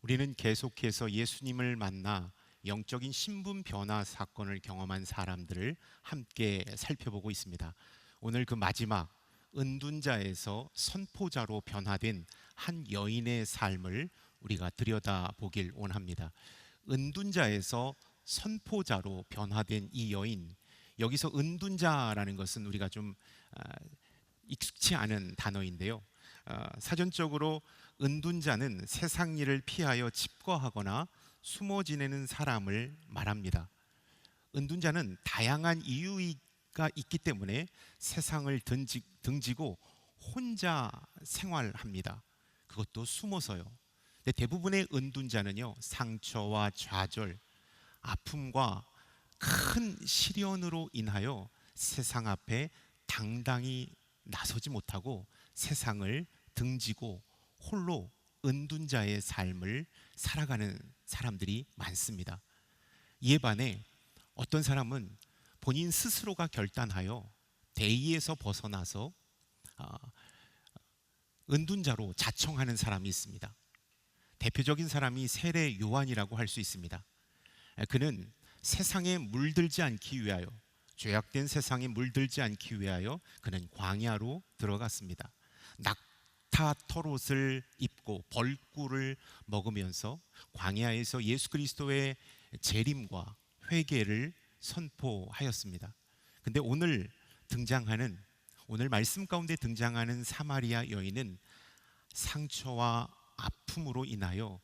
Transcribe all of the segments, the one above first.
우리는 계속해서 예수님을 만나 영적인 신분 변화 사건을 경험한 사람들을 함께 살펴보고 있습니다. 오늘 그 마지막 은둔자에서 선포자로 변화된 한 여인의 삶을 우리가 들여다보길 원합니다. 은둔자에서 선포자로 변화된 이 여인, 여기서 은둔자라는 것은 우리가 좀 익숙치 않은 단어인데요. 사전적으로 은둔자는 세상 일을 피하여 집거하거나 숨어 지내는 사람을 말합니다. 은둔자는 다양한 이유가 있기 때문에 세상을 등지고 혼자 생활합니다. 그것도 숨어서요. 근데 대부분의 은둔자는요, 상처와 좌절, 아픔과 큰 시련으로 인하여 세상 앞에 당당히 나서지 못하고 세상을 등지고 홀로 은둔자의 삶을 살아가는 사람들이 많습니다. 이에 반해 어떤 사람은 본인 스스로가 결단하여 대의에서 벗어나서 은둔자로 자청하는 사람이 있습니다. 대표적인 사람이 세례 요한이라고 할 수 있습니다. 그는 세상에 물들지 않기 위하여, 죄악된 세상에 물들지 않기 위하여 그는 광야로 들어갔습니다. 낙타 털옷을 입고 벌꿀을 먹으면서 광야에서 예수 그리스도의 재림과 회개를 선포하였습니다. 근데 오늘 말씀 가운데 등장하는 사마리아 여인은 상처와 아픔으로 인하여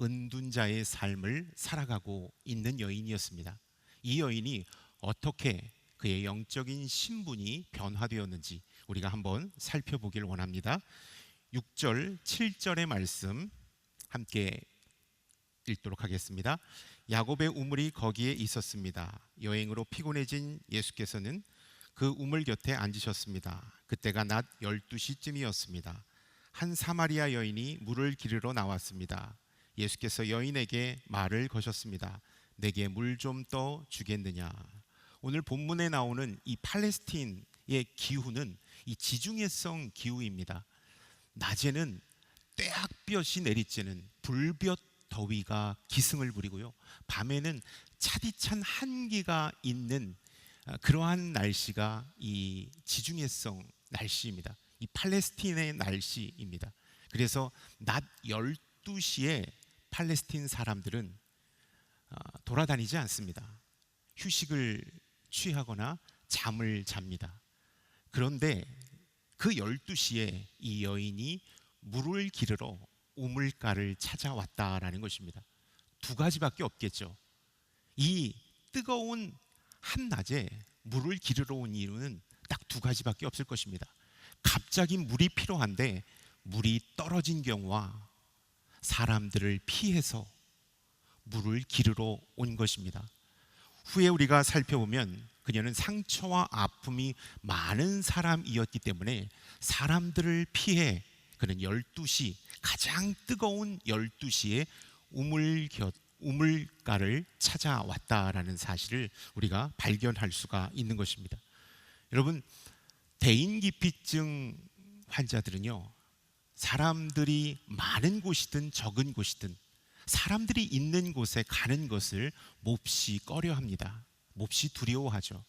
은둔자의 삶을 살아가고 있는 여인이었습니다. 이 여인이 어떻게 그의 영적인 신분이 변화되었는지 우리가 한번 살펴보길 원합니다. 6절, 7절의 말씀 함께 읽도록 하겠습니다. 야곱의 우물이 거기에 있었습니다. 여행으로 피곤해진 예수께서는 그 우물 곁에 앉으셨습니다. 그때가 낮 12시쯤이었습니다. 한 사마리아 여인이 물을 기르러 나왔습니다. 예수께서 여인에게 말을 거셨습니다. 내게 물 좀 떠 주겠느냐. 오늘 본문에 나오는 이 팔레스틴의 기후는 이 지중해성 기후입니다. 낮에는 떼학볕이 내리쬐는 불볕 더위가 기승을 부리고요, 밤에는 차디찬 한기가 있는 그러한 날씨가 이 지중해성 날씨입니다. 이 팔레스틴의 날씨입니다. 그래서 낮 12시에 팔레스틴 사람들은 돌아다니지 않습니다. 휴식을 취하거나 잠을 잡니다. 그런데 그 12시에 이 여인이 물을 기르러 우물가를 찾아왔다라는 것입니다. 두 가지밖에 없겠죠. 이 뜨거운 한낮에 물을 기르러 온 이유는 딱 두 가지밖에 없을 것입니다. 갑자기 물이 필요한데 물이 떨어진 경우와 사람들을 피해서 물을 기르러 온 것입니다. 후에 우리가 살펴보면 그녀는 상처와 아픔이 많은 사람이었기 때문에 사람들을 피해 그는 12시, 가장 뜨거운 12시에 우물가를 찾아왔다라는 사실을 우리가 발견할 수가 있는 것입니다. 여러분, 대인기피증 환자들은요, 사람들이 많은 곳이든 적은 곳이든 사람들이 있는 곳에 가는 것을 몹시 꺼려합니다. 몹시 두려워하죠.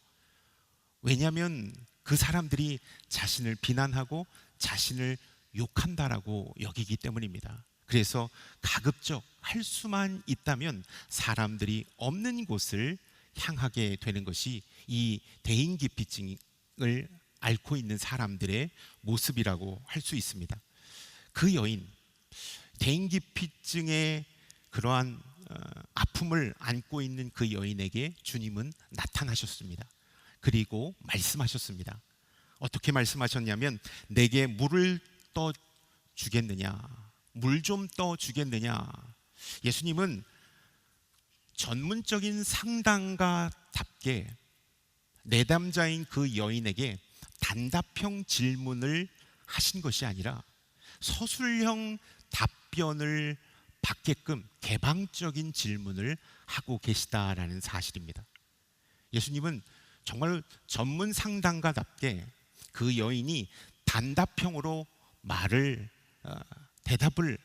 왜냐하면 그 사람들이 자신을 비난하고 자신을 욕한다라고 여기기 때문입니다. 그래서 가급적 할 수만 있다면 사람들이 없는 곳을 향하게 되는 것이 이 대인기피증을 앓고 있는 사람들의 모습이라고 할 수 있습니다. 그 여인, 대인기피증의 그러한 아픔을 안고 있는 그 여인에게 주님은 나타나셨습니다. 그리고 말씀하셨습니다. 어떻게 말씀하셨냐면, 내게 물을 떠 주겠느냐, 물 좀 떠 주겠느냐. 예수님은 전문적인 상담가답게 내담자인 그 여인에게 단답형 질문을 하신 것이 아니라 서술형 답변을 받게끔 개방적인 질문을 하고 계시다라는 사실입니다. 예수님은 정말 전문 상담가답게 그 여인이 단답형으로 대답을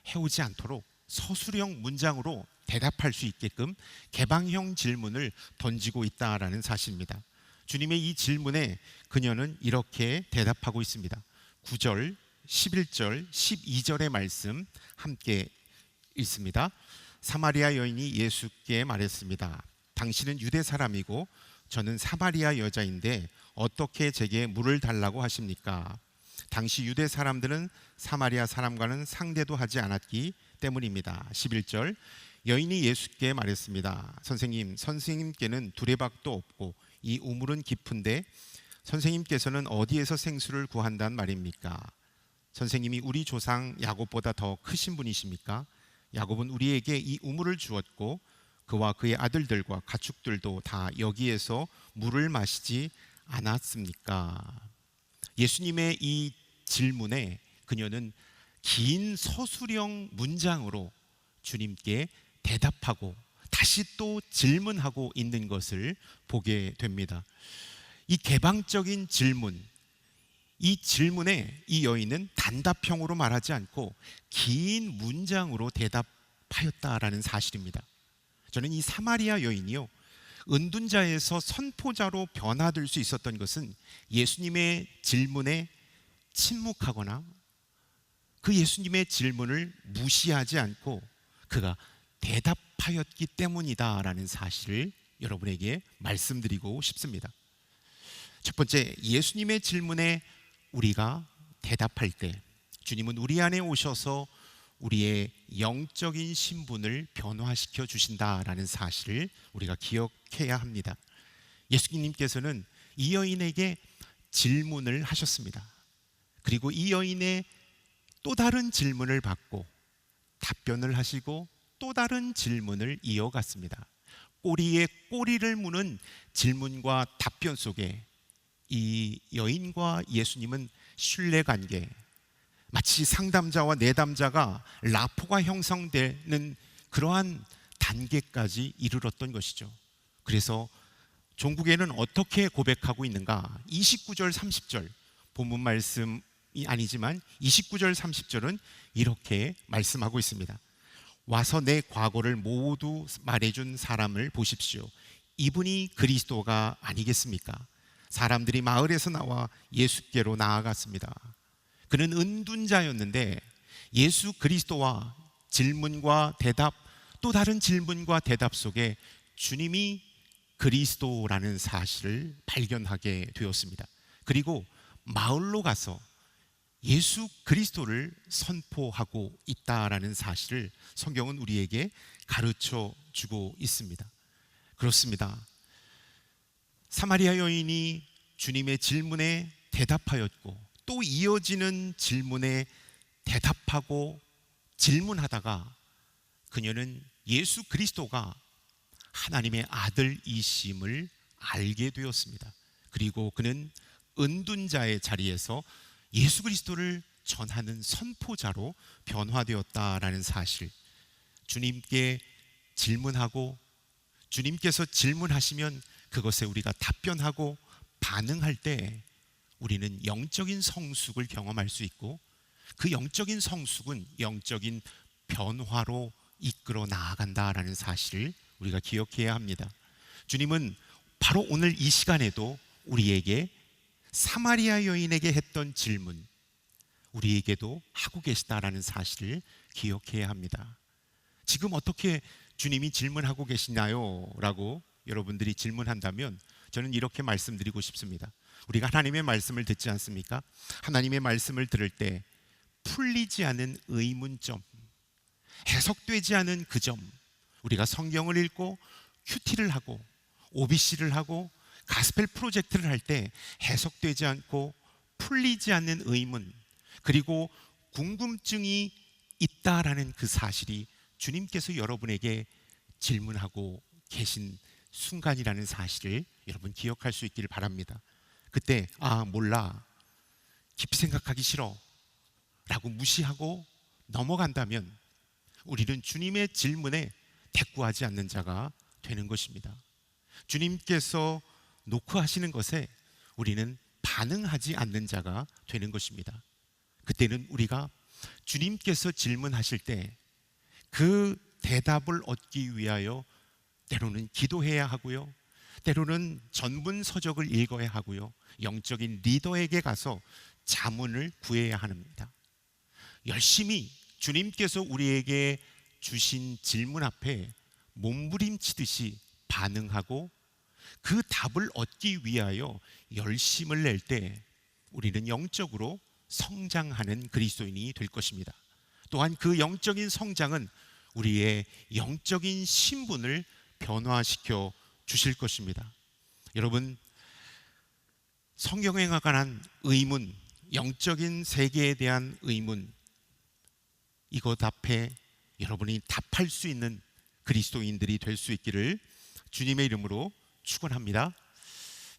해오지 않도록 서술형 문장으로 대답할 수 있게끔 개방형 질문을 던지고 있다라는 사실입니다. 주님의 이 질문에 그녀는 이렇게 대답하고 있습니다. 9절, 11절, 12절의 말씀 함께 읽습니다. 사마리아 여인이 예수께 말했습니다. 당신은 유대 사람이고 저는 사마리아 여자인데 어떻게 제게 물을 달라고 하십니까? 당시 유대 사람들은 사마리아 사람과는 상대도 하지 않았기 때문입니다. 11절, 여인이 예수께 말했습니다. 선생님, 선생님께는 두레박도 없고 이 우물은 깊은데 선생님께서는 어디에서 생수를 구한단 말입니까? 선생님이 우리 조상 야곱보다 더 크신 분이십니까? 야곱은 우리에게 이 우물을 주었고 그와 그의 아들들과 가축들도 다 여기에서 물을 마시지 않았습니까? 예수님의 이 질문에 그녀는 긴 서술형 문장으로 주님께 대답하고 다시 또 질문하고 있는 것을 보게 됩니다. 이 개방적인 질문, 이 질문에 이 여인은 단답형으로 말하지 않고 긴 문장으로 대답하였다라는 사실입니다. 저는 이 사마리아 여인이요, 은둔자에서 선포자로 변화될 수 있었던 것은 예수님의 질문에 침묵하거나 그 예수님의 질문을 무시하지 않고 그가 대답하였기 때문이다라는 사실을 여러분에게 말씀드리고 싶습니다. 첫 번째, 예수님의 질문에 우리가 대답할 때 주님은 우리 안에 오셔서 우리의 영적인 신분을 변화시켜 주신다라는 사실을 우리가 기억해야 합니다. 예수님께서는 이 여인에게 질문을 하셨습니다. 그리고 이 여인의 또 다른 질문을 받고 답변을 하시고 또 다른 질문을 이어갔습니다. 꼬리에 꼬리를 무는 질문과 답변 속에 이 여인과 예수님은 신뢰관계, 마치 상담자와 내담자가 라포가 형성되는 그러한 단계까지 이르렀던 것이죠. 그래서 종국에는 어떻게 고백하고 있는가? 29절 30절 본문 말씀이 아니지만 29절 30절은 이렇게 말씀하고 있습니다. 와서 내 과거를 모두 말해준 사람을 보십시오. 이분이 그리스도가 아니겠습니까? 사람들이 마을에서 나와 예수께로 나아갔습니다. 그는 은둔자였는데 예수 그리스도와 질문과 대답, 또 다른 질문과 대답 속에 주님이 그리스도라는 사실을 발견하게 되었습니다. 그리고 마을로 가서 예수 그리스도를 선포하고 있다라는 사실을 성경은 우리에게 가르쳐 주고 있습니다. 그렇습니다. 사마리아 여인이 주님의 질문에 대답하였고 또 이어지는 질문에 대답하고 질문하다가 그녀는 예수 그리스도가 하나님의 아들이심을 알게 되었습니다. 그리고 그는 은둔자의 자리에서 예수 그리스도를 전하는 선포자로 변화되었다라는 사실, 주님께 질문하고 주님께서 질문하시면 그것에 우리가 답변하고 반응할 때 우리는 영적인 성숙을 경험할 수 있고 그 영적인 성숙은 영적인 변화로 이끌어 나아간다라는 사실을 우리가 기억해야 합니다. 주님은 바로 오늘 이 시간에도 우리에게 사마리아 여인에게 했던 질문, 우리에게도 하고 계시다라는 사실을 기억해야 합니다. 지금 어떻게 주님이 질문하고 계시나요? 라고 여러분들이 질문한다면 저는 이렇게 말씀드리고 싶습니다. 우리가 하나님의 말씀을 듣지 않습니까? 하나님의 말씀을 들을 때 풀리지 않은 의문점, 해석되지 않은 그 점, 우리가 성경을 읽고 큐티를 하고 OBC를 하고 가스펠 프로젝트를 할 때 해석되지 않고 풀리지 않는 의문, 그리고 궁금증이 있다라는 그 사실이 주님께서 여러분에게 질문하고 계신 순간이라는 사실을 여러분 기억할 수 있기를 바랍니다. 그때 몰라, 깊이 생각하기 싫어 라고 무시하고 넘어간다면 우리는 주님의 질문에 대꾸하지 않는 자가 되는 것입니다. 주님께서 놓고 하시는 것에 우리는 반응하지 않는 자가 되는 것입니다. 그때는 우리가 주님께서 질문하실 때 그 대답을 얻기 위하여 때로는 기도해야 하고요, 때로는 전문 서적을 읽어야 하고요, 영적인 리더에게 가서 자문을 구해야 합니다. 열심히 주님께서 우리에게 주신 질문 앞에 몸부림치듯이 반응하고 그 답을 얻기 위하여 열심을 낼 때 우리는 영적으로 성장하는 그리스도인이 될 것입니다. 또한 그 영적인 성장은 우리의 영적인 신분을 변화시켜 주실 것입니다. 여러분, 성경에 관한 의문, 영적인 세계에 대한 의문, 이것 앞에 여러분이 답할 수 있는 그리스도인들이 될 수 있기를 주님의 이름으로 축원합니다.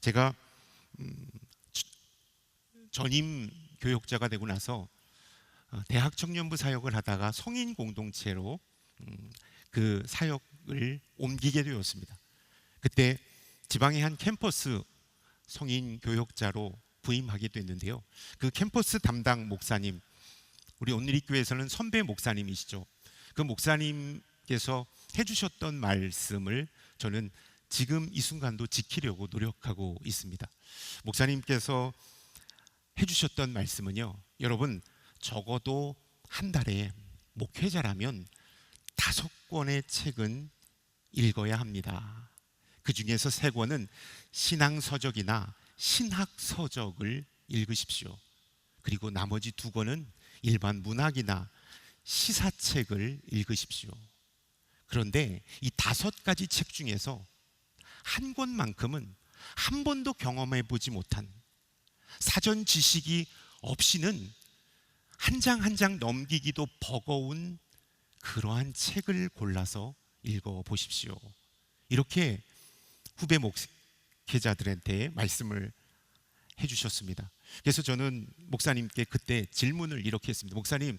제가 전임 교역자가 되고 나서 대학 청년부 사역을 하다가 성인 공동체로 그 사역을 옮기게 되었습니다. 그때 지방의 한 캠퍼스 성인 교역자로 부임하게 됐는데요, 그 캠퍼스 담당 목사님, 우리 온누리교회에서는 선배 목사님이시죠. 그 목사님께서 해주셨던 말씀을 저는 지금 이 순간도 지키려고 노력하고 있습니다. 목사님께서 해주셨던 말씀은요, 여러분, 적어도 한 달에 목회자라면 5권의 책은 읽어야 합니다. 그 중에서 3권은 신앙서적이나 신학서적을 읽으십시오. 그리고 나머지 2권은 일반 문학이나 시사책을 읽으십시오. 그런데 이 5가지 책 중에서 한 권만큼은 한 번도 경험해 보지 못한, 사전 지식이 없이는 한 장 한 장 넘기기도 버거운 그러한 책을 골라서 읽어 보십시오. 이렇게 후배 목회자들한테 말씀을 해주셨습니다. 그래서 저는 목사님께 그때 질문을 이렇게 했습니다. 목사님,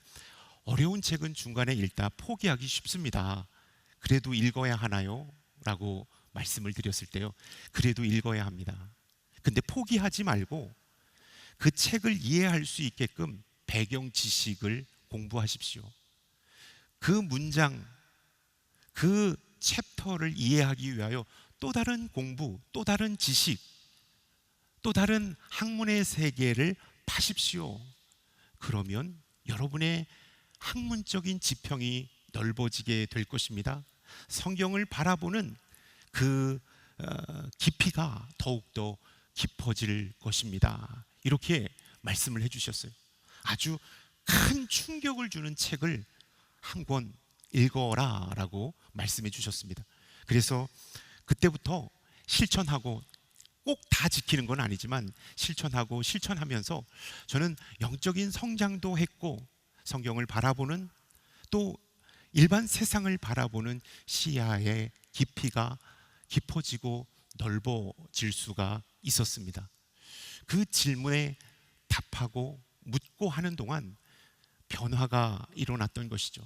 어려운 책은 중간에 읽다 포기하기 쉽습니다. 그래도 읽어야 하나요? 라고 말씀을 드렸을 때요, 그래도 읽어야 합니다. 근데 포기하지 말고 그 책을 이해할 수 있게끔 배경 지식을 공부하십시오. 그 문장, 그 챕터를 이해하기 위하여 또 다른 공부, 또 다른 지식, 또 다른 학문의 세계를 파십시오. 그러면 여러분의 학문적인 지평이 넓어지게 될 것입니다. 성경을 바라보는 그 깊이가 더욱더 깊어질 것입니다. 이렇게 말씀을 해주셨어요. 아주 큰 충격을 주는 책을 한 권 읽어라 라고 말씀해 주셨습니다. 그래서 그때부터 실천하고, 꼭 다 지키는 건 아니지만 실천하고 실천하면서 저는 영적인 성장도 했고, 성경을 바라보는, 또 일반 세상을 바라보는 시야의 깊이가 깊어지고 넓어질 수가 있었습니다. 그 질문에 답하고 묻고 하는 동안 변화가 일어났던 것이죠.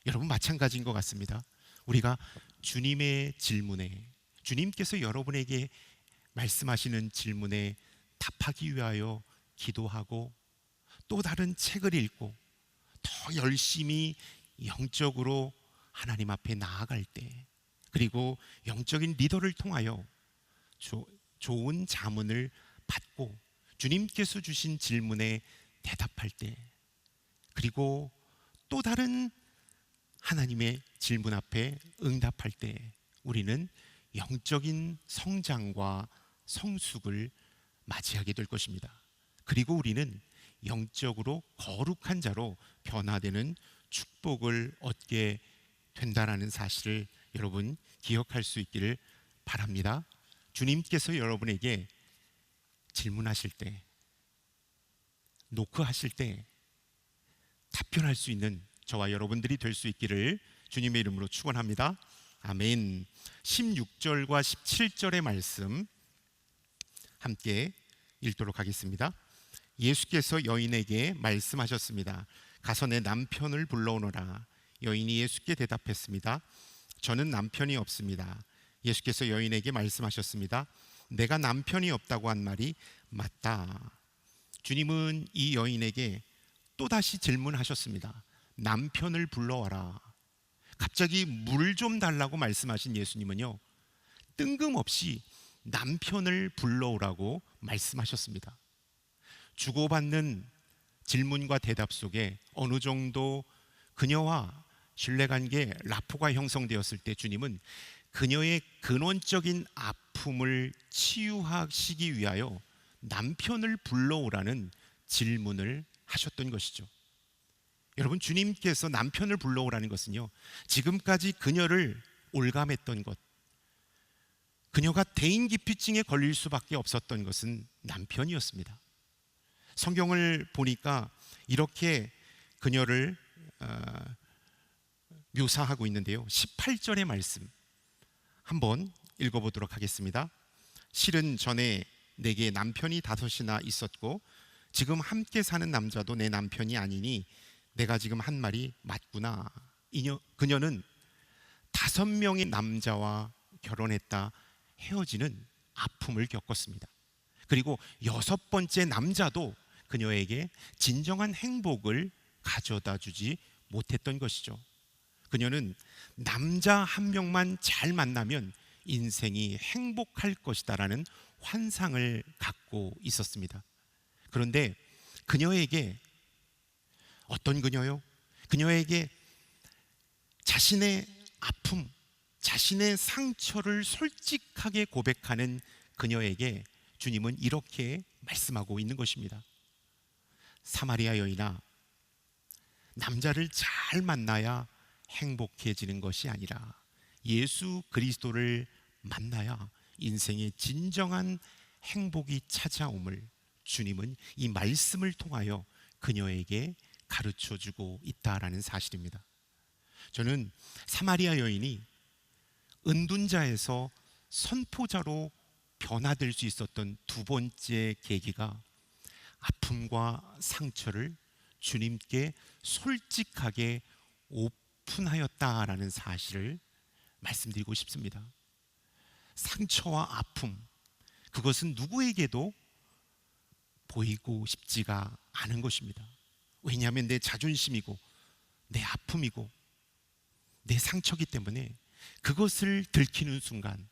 여러분, 마찬가지인 것 같습니다. 우리가 주님의 질문에, 주님께서 여러분에게 말씀하시는 질문에 답하기 위하여 기도하고, 또 다른 책을 읽고, 더 열심히 영적으로 하나님 앞에 나아갈 때, 그리고 영적인 리더를 통하여 좋은 자문을 받고 주님께서 주신 질문에 대답할 때, 그리고 또 다른 하나님의 질문 앞에 응답할 때 우리는 영적인 성장과 성숙을 맞이하게 될 것입니다. 그리고 우리는 영적으로 거룩한 자로 변화되는 축복을 얻게 된다는 사실을 여러분 기억할 수 있기를 바랍니다. 주님께서 여러분에게 질문하실 때, 노크하실 때 답변할 수 있는 저와 여러분들이 될 수 있기를 주님의 이름으로 축원합니다. 아멘. 16절과 17절의 말씀 함께 읽도록 하겠습니다. 예수께서 여인에게 말씀하셨습니다. 가서 내 남편을 불러오너라. 여인이 예수께 대답했습니다. 저는 남편이 없습니다. 예수께서 여인에게 말씀하셨습니다. 내가 남편이 없다고 한 말이 맞다. 주님은 이 여인에게 또다시 질문하셨습니다. 남편을 불러와라. 갑자기 물 좀 달라고 말씀하신 예수님은요, 뜬금없이 남편을 불러오라고 말씀하셨습니다. 주고받는 질문과 대답 속에 어느 정도 그녀와 신뢰관계 라포가 형성되었을 때 주님은 그녀의 근원적인 아픔을 치유하시기 위하여 남편을 불러오라는 질문을 하셨던 것이죠. 여러분, 주님께서 남편을 불러오라는 것은요, 지금까지 그녀를 올감했던 것, 그녀가 대인기피증에 걸릴 수밖에 없었던 것은 남편이었습니다. 성경을 보니까 이렇게 그녀를 묘사하고 있는데요, 18절의 말씀 한번 읽어보도록 하겠습니다. 실은 전에 내게 남편이 5이나 있었고 지금 함께 사는 남자도 내 남편이 아니니 내가 지금 한 말이 맞구나. 그녀는 5명의 남자와 결혼했다 헤어지는 아픔을 겪었습니다. 그리고 6번째 남자도 그녀에게 진정한 행복을 가져다 주지 못했던 것이죠. 그녀는 남자 한 명만 잘 만나면 인생이 행복할 것이다라는 환상을 갖고 있었습니다. 그런데 그녀에게, 어떤 그녀요? 그녀에게 자신의 아픔, 자신의 상처를 솔직하게 고백하는 그녀에게 주님은 이렇게 말씀하고 있는 것입니다. 사마리아 여인아, 남자를 잘 만나야 행복해지는 것이 아니라 예수 그리스도를 만나야 인생의 진정한 행복이 찾아옴을 주님은 이 말씀을 통하여 그녀에게 가르쳐 주고 있다라는 사실입니다. 저는 사마리아 여인이 은둔자에서 선포자로 변화될 수 있었던 2번째 계기가 아픔과 상처를 주님께 솔직하게 오픈하였다라는 사실을 말씀드리고 싶습니다. 상처와 아픔, 그것은 누구에게도 보이고 싶지가 않은 것입니다. 왜냐하면 내 자존심이고 내 아픔이고 내 상처이기 때문에 그것을 들키는 순간,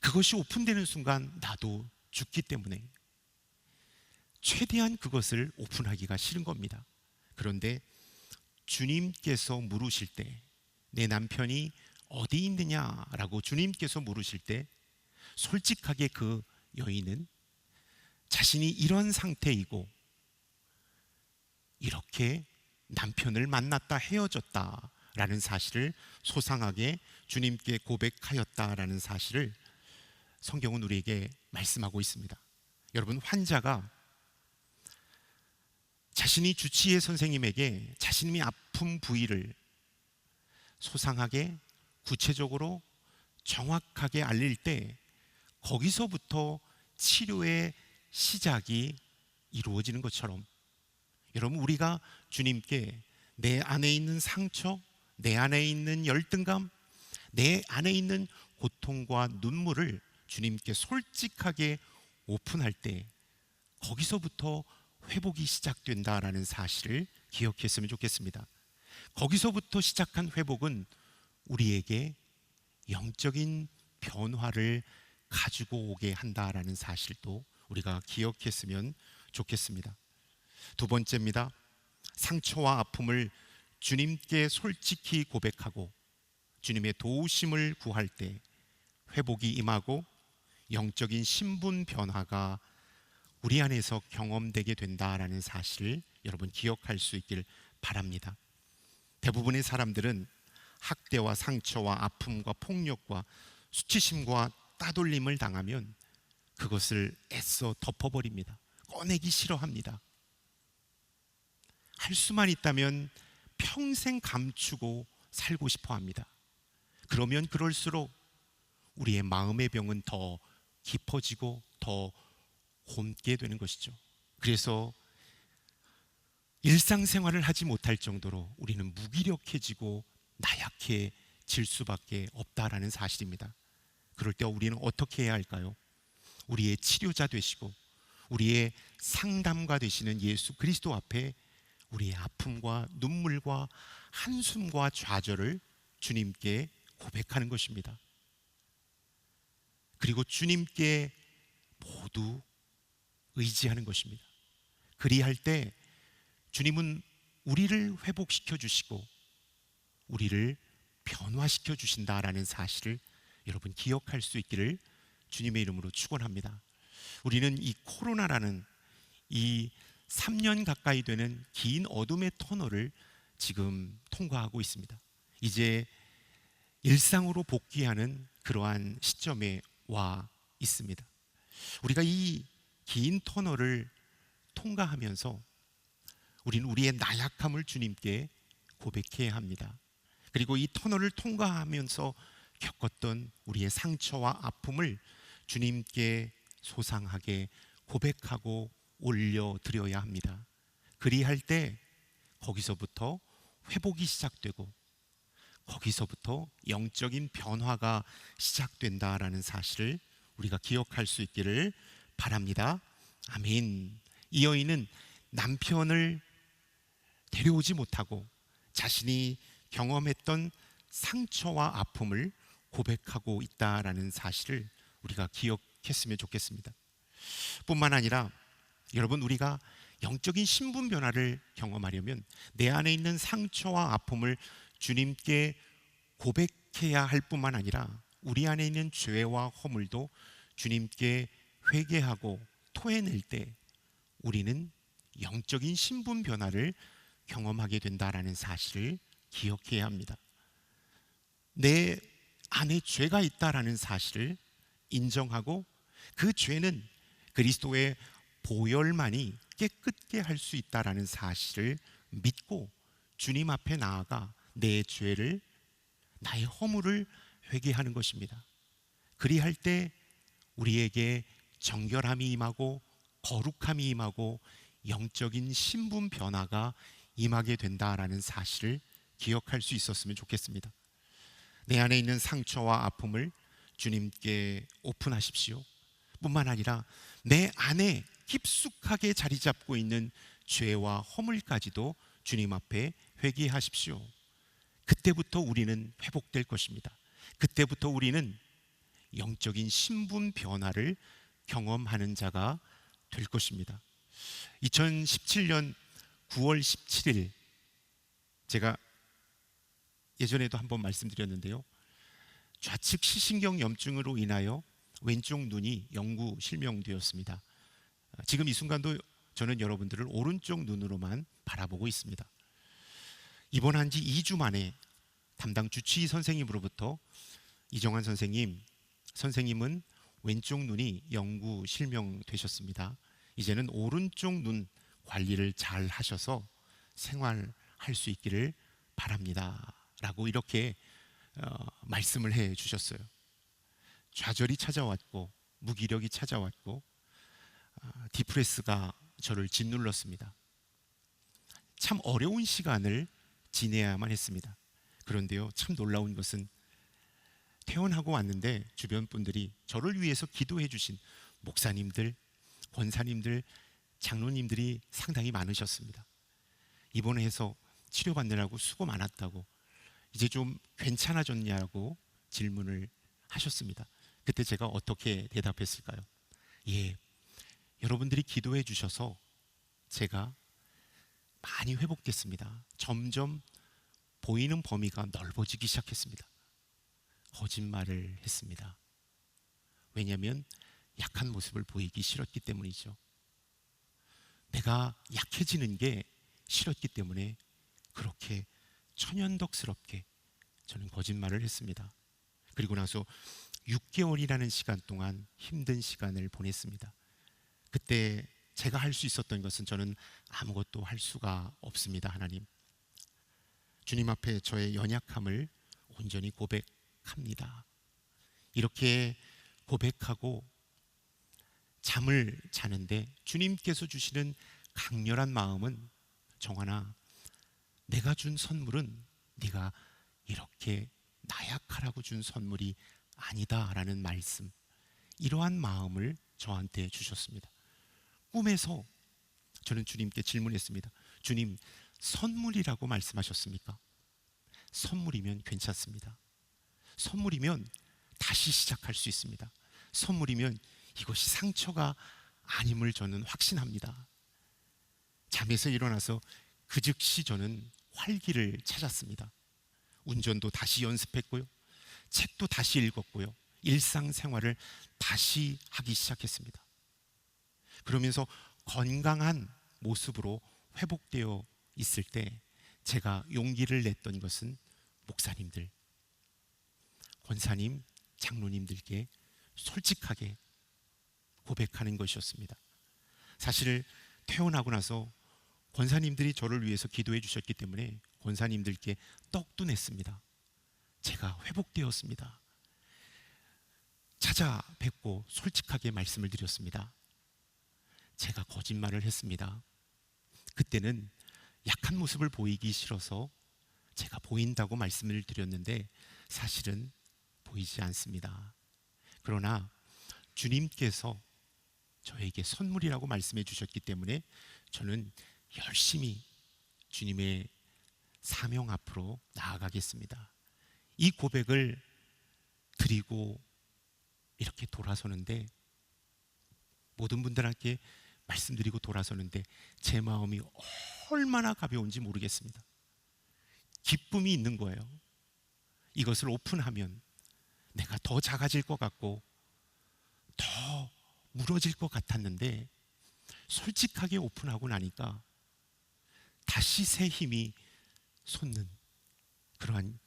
그것이 오픈되는 순간 나도 죽기 때문에 최대한 그것을 오픈하기가 싫은 겁니다. 그런데 주님께서 물으실 때, 내 남편이 어디 있느냐라고 주님께서 물으실 때 솔직하게 그 여인은 자신이 이런 상태이고 이렇게 남편을 만났다 헤어졌다라는 사실을 소상하게 주님께 고백하였다라는 사실을 성경은 우리에게 말씀하고 있습니다. 여러분, 환자가 자신이 주치의 선생님에게 자신이 아픈 부위를 소상하게 구체적으로 정확하게 알릴 때 거기서부터 치료의 시작이 이루어지는 것처럼, 여러분, 우리가 주님께 내 안에 있는 상처, 내 안에 있는 열등감, 내 안에 있는 고통과 눈물을 주님께 솔직하게 오픈할 때 거기서부터 회복이 시작된다라는 사실을 기억했으면 좋겠습니다. 거기서부터 시작한 회복은 우리에게 영적인 변화를 가지고 오게 한다라는 사실도 우리가 기억했으면 좋겠습니다. 2번째입니다. 상처와 아픔을 주님께 솔직히 고백하고 주님의 도우심을 구할 때 회복이 임하고 영적인 신분 변화가 우리 안에서 경험되게 된다라는 사실을 여러분 기억할 수 있길 바랍니다. 대부분의 사람들은 학대와 상처와 아픔과 폭력과 수치심과 따돌림을 당하면 그것을 애써 덮어버립니다. 꺼내기 싫어합니다. 할 수만 있다면 평생 감추고 살고 싶어 합니다. 그러면 그럴수록 우리의 마음의 병은 더 깊어지고 더 곪게 되는 것이죠. 그래서 일상생활을 하지 못할 정도로 우리는 무기력해지고 나약해질 수밖에 없다라는 사실입니다. 그럴 때 우리는 어떻게 해야 할까요? 우리의 치료자 되시고 우리의 상담가 되시는 예수 그리스도 앞에 우리의 아픔과 눈물과 한숨과 좌절을 주님께 고백하는 것입니다. 그리고 주님께 모두 의지하는 것입니다. 그리할 때 주님은 우리를 회복시켜 주시고 우리를 변화시켜 주신다라는 사실을 여러분 기억할 수 있기를 주님의 이름으로 축원합니다. 우리는 이 코로나라는 이 3년 가까이 되는 긴 어둠의 터널을 지금 통과하고 있습니다. 이제 일상으로 복귀하는 그러한 시점에 와 있습니다. 우리가 이 긴 터널을 통과하면서 우리는 우리의 나약함을 주님께 고백해야 합니다. 그리고 이 터널을 통과하면서 겪었던 우리의 상처와 아픔을 주님께 소상하게 고백하고 올려드려야 합니다. 그리할 때 거기서부터 회복이 시작되고 거기서부터 영적인 변화가 시작된다라는 사실을 우리가 기억할 수 있기를 바랍니다. 아멘. 이 여인은 남편을 데려오지 못하고 자신이 경험했던 상처와 아픔을 고백하고 있다라는 사실을 우리가 기억했으면 좋겠습니다. 뿐만 아니라 여러분, 우리가 영적인 신분 변화를 경험하려면 내 안에 있는 상처와 아픔을 주님께 고백해야 할 뿐만 아니라 우리 안에 있는 죄와 허물도 주님께 회개하고 토해낼 때 우리는 영적인 신분 변화를 경험하게 된다라는 사실을 기억해야 합니다. 내 안에 죄가 있다라는 사실을 인정하고 그 죄는 그리스도의 보혈만이 깨끗게 할 수 있다라는 사실을 믿고 주님 앞에 나아가 내 죄를, 나의 허물을 회개하는 것입니다. 그리할 때 우리에게 정결함이 임하고 거룩함이 임하고 영적인 신분 변화가 임하게 된다라는 사실을 기억할 수 있었으면 좋겠습니다. 내 안에 있는 상처와 아픔을 주님께 오픈하십시오. 뿐만 아니라 내 안에 깊숙하게 자리 잡고 있는 죄와 허물까지도 주님 앞에 회개하십시오. 그때부터 우리는 회복될 것입니다. 그때부터 우리는 영적인 신분 변화를 경험하는 자가 될 것입니다. 2017년 9월 17일 제가 예전에도 한번 말씀드렸는데요, 좌측 시신경 염증으로 인하여 왼쪽 눈이 영구 실명되었습니다. 지금 이 순간도 저는 여러분들을 오른쪽 눈으로만 바라보고 있습니다. 입원한 지 2주 만에 담당 주치의 선생님으로부터 이정환 선생님은 왼쪽 눈이 영구 실명되셨습니다. 이제는 오른쪽 눈 관리를 잘 하셔서 생활할 수 있기를 바랍니다 라고 이렇게 말씀을 해 주셨어요. 좌절이 찾아왔고 무기력이 찾아왔고 디프레스가 저를 짓눌렀습니다. 참 어려운 시간을 지내야만 했습니다. 그런데요, 참 놀라운 것은 퇴원하고 왔는데 주변 분들이 저를 위해서 기도해 주신 목사님들, 권사님들, 장로님들이 상당히 많으셨습니다. 입원해서 치료받느라고 수고 많았다고, 이제 좀 괜찮아졌냐고 질문을 하셨습니다. 그때 제가 어떻게 대답했을까요? 예, 여러분들이 기도해 주셔서 제가 많이 회복됐습니다. 점점 보이는 범위가 넓어지기 시작했습니다. 거짓말을 했습니다. 왜냐하면 약한 모습을 보이기 싫었기 때문이죠. 내가 약해지는 게 싫었기 때문에 그렇게 천연덕스럽게 저는 거짓말을 했습니다. 그리고 나서 6개월이라는 시간 동안 힘든 시간을 보냈습니다. 그때 제가 할 수 있었던 것은 저는 아무것도 할 수가 없습니다. 하나님, 주님 앞에 저의 연약함을 온전히 고백합니다. 이렇게 고백하고 잠을 자는데 주님께서 주시는 강렬한 마음은, 정환아, 내가 준 선물은 네가 이렇게 나약하라고 준 선물이 아니다라는 말씀, 이러한 마음을 저한테 주셨습니다. 꿈에서 저는 주님께 질문했습니다. 주님, 선물이라고 말씀하셨습니까? 선물이면 괜찮습니다. 선물이면 다시 시작할 수 있습니다. 선물이면 이것이 상처가 아님을 저는 확신합니다. 잠에서 일어나서 그 즉시 저는 활기를 찾았습니다. 운전도 다시 연습했고요. 책도 다시 읽었고요. 일상생활을 다시 하기 시작했습니다. 그러면서 건강한 모습으로 회복되어 있을 때 제가 용기를 냈던 것은 목사님들, 권사님, 장로님들께 솔직하게 고백하는 것이었습니다. 사실 태어나고 나서 권사님들이 저를 위해서 기도해 주셨기 때문에 권사님들께 떡도 냈습니다. 제가 회복되었습니다. 찾아뵙고 솔직하게 말씀을 드렸습니다. 제가 거짓말을 했습니다. 그때는 약한 모습을 보이기 싫어서 제가 보인다고 말씀을 드렸는데 사실은 보이지 않습니다. 그러나 주님께서 저에게 선물이라고 말씀해 주셨기 때문에 저는 열심히 주님의 사명 앞으로 나아가겠습니다. 이 고백을 드리고 이렇게 돌아서는데, 모든 분들에게 말씀드리고 돌아서는데 제 마음이 얼마나 가벼운지 모르겠습니다. 기쁨이 있는 거예요. 이것을 오픈하면 내가 더 작아질 것 같고 더 무너질 것 같았는데 솔직하게 오픈하고 나니까 다시 새 힘이 솟는 그러한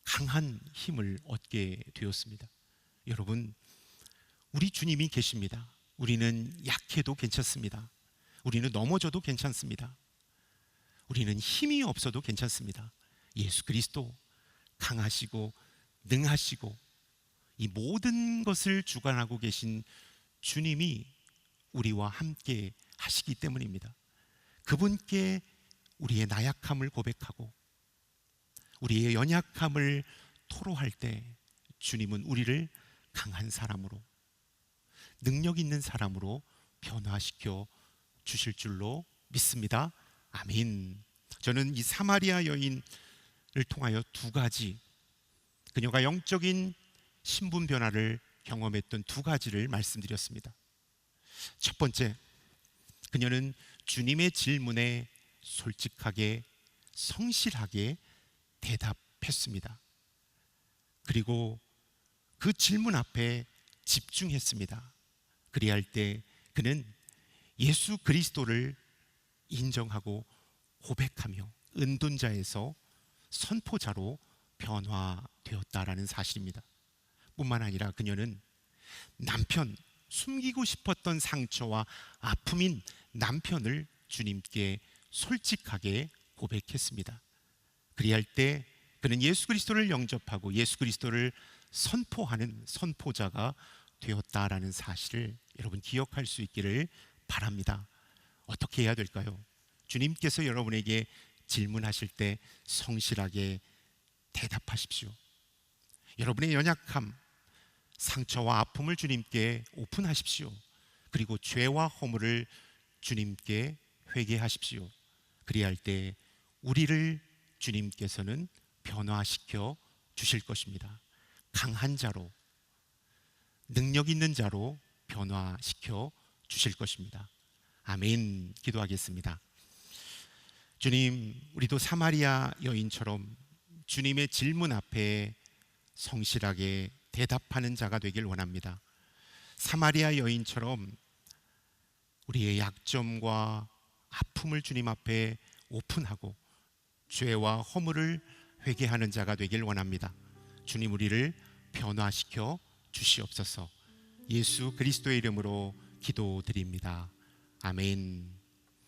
강한 힘을 얻게 되었습니다. 여러분, 우리 주님이 계십니다. 우리는 약해도 괜찮습니다. 우리는 넘어져도 괜찮습니다. 우리는 힘이 없어도 괜찮습니다. 예수 그리스도 강하시고 능하시고 이 모든 것을 주관하고 계신 주님이 우리와 함께 하시기 때문입니다. 그분께 우리의 나약함을 고백하고 우리의 연약함을 토로할 때 주님은 우리를 강한 사람으로, 능력 있는 사람으로 변화시켜 주실 줄로 믿습니다. 아멘. 저는 이 사마리아 여인을 통하여 두 가지, 그녀가 영적인 신분 변화를 경험했던 두 가지를 말씀드렸습니다. 첫 번째, 그녀는 주님의 질문에 솔직하게 성실하게 대답했습니다. 그리고 그 질문 앞에 집중했습니다. 그리할 때 그는 예수 그리스도를 인정하고 고백하며 은둔자에서 선포자로 변화되었다라는 사실입니다. 뿐만 아니라 그녀는 남편, 숨기고 싶었던 상처와 아픔인 남편을 주님께 솔직하게 고백했습니다. 그리할 때 그는 예수 그리스도를 영접하고 예수 그리스도를 선포하는 선포자가 되었다라는 사실을 여러분 기억할 수 있기를 바랍니다. 어떻게 해야 될까요? 주님께서 여러분에게 질문하실 때 성실하게 대답하십시오. 여러분의 연약함, 상처와 아픔을 주님께 오픈하십시오. 그리고 죄와 허물을 주님께 회개하십시오. 그리할 때 우리를 주님께서는 변화시켜 주실 것입니다. 강한 자로, 능력 있는 자로 변화시켜 주실 것입니다. 아멘. 기도하겠습니다. 주님, 우리도 사마리아 여인처럼 주님의 질문 앞에 성실하게 대답하는 자가 되길 원합니다. 사마리아 여인처럼 우리의 약점과 아픔을 주님 앞에 오픈하고 죄와 허물을 회개하는 자가 되길 원합니다. 주님, 우리를 변화시켜 주시옵소서. 예수 그리스도의 이름으로 기도드립니다. 아멘.